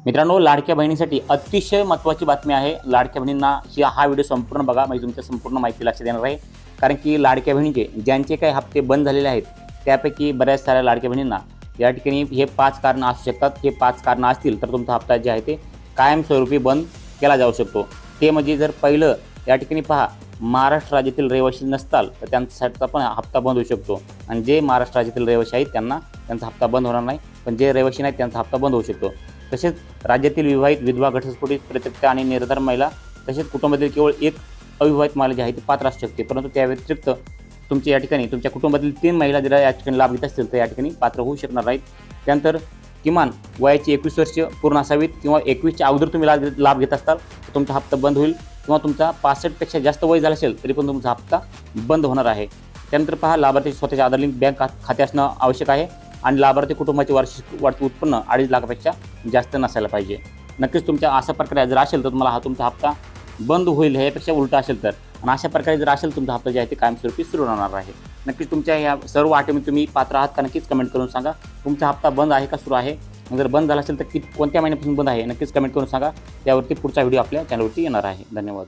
मित्रांनो, लाडक्या बहिणीसाठी अतिशय महत्त्वाची बातमी आहे। लाडक्या बहिणींना हा व्हिडिओ संपूर्ण बघा, म्हणजे तुमच्या संपूर्ण माहिती लक्षात येणार आहे। कारण की लाडक्या बहिणीचे ज्यांचे काही हप्ते बंद झालेले आहेत त्यापैकी बऱ्याच साऱ्या लाडक्या बहिणींना या ठिकाणी हे 5 कारणं असू शकतात। हे 5 कारणं असतील तर तुमचा हप्ता जे आहे ते कायमस्वरूपी बंद केला जाऊ शकतो। ते म्हणजे जर पहिलं या ठिकाणी पहा, महाराष्ट्र राज्यातील रहिवासी नसताल तर त्यांच्यासाठी पण हप्ता बंद होऊ शकतो। आणि जे महाराष्ट्र राज्यातील रहिवासी आहेत त्यांचा हप्ता बंद होणार नाही, पण जे रहिवासी नाहीत त्यांचा हप्ता बंद होऊ शकतो। तसेच राज्यातील विवाहित, विधवा, घटस्फोटित, परित्यक्ता आणि निराधार महिला, तसेच कुटुंबातील केवळ एक अविवाहित महिला जी आहे ती पात्र असू शकते। परंतु त्या व्यतिरिक्त तुमच्या या ठिकाणी तुमच्या कुटुंबातील 3 महिला जर या ठिकाणी लाभ घेत असतील तर या ठिकाणी पात्र होऊ शकणार नाहीत। त्यानंतर किमान वयाची 21 वर्ष पूर्ण असावीत किंवा 21च्या अगोदर तुम्ही लाभ घेत असताल तर तुमचा हप्ता बंद होईल, किंवा तुमचा 65पेक्षा जास्त वय झालं असेल तरी पण तुमचा हप्ता बंद होणार आहे। त्यानंतर पहा, लाभार्थी स्वतःचे आधार लिंक बँक खाते असणं आवश्यक आहे आणि लाभार्थी कुटुंबाचे वार्षिक वाढते उत्पन्न 2.5 लाखापेक्षा जास्त नसायला पाहिजे। नक्कीच तुमच्या अशा प्रकारे जर असेल तर तुम्हाला तुमचा हप्ता बंद होईल, ह्यापेक्षा उलटा असेल तर, आणि अशा प्रकारे जर असेल तुमचा हप्ता जे आहे ते कायमस्वरूपी सुरू राहणार आहे। नक्कीच तुमच्या या सर्व अटीमध्ये तुम्ही पात्र आहात का नक्कीच कमेंट करून सांगा। तुमचा हप्ता बंद आहे का सुरू आहे, जर बंद झाला असेल तर कोणत्या महिन्यापासून बंद आहे नक्कीच कमेंट करून सांगा। त्यावरती पुढचा व्हिडिओ आपल्या चॅनलवरती येणार आहे। धन्यवाद।